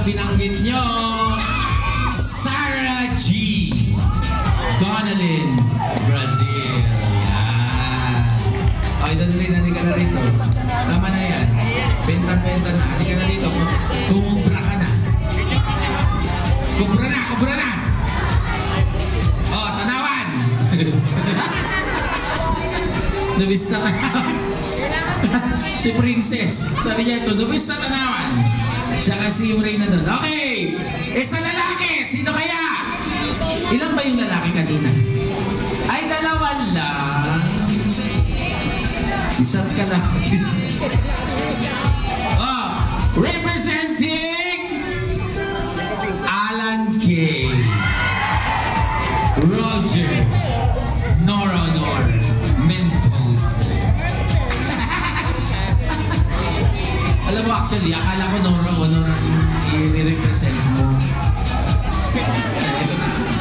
binanggit nyo. Sarah G. Donalyn, Brazil. Yan. Okay, Donalyn, hindi ka na rito. Tama na yan. Benta-benta na. Hindi ka na rito. Kumubra ka na. Kubra na, kubra na. Oh, tanawan. Nabista tanawan. Si Princess. Sabi niya ito, nabista tanawan. Siya kasi yung reyna doon. Okay! Isa lalaki! Sino kaya? Ilan ba yung lalaki kanina? Ay, dalawa lang. Isang ka lang. Oh, representing Alan K. Roger Noronor Mentos. Alam mo, actually, akala ko Noro i-represent mo. Ito na.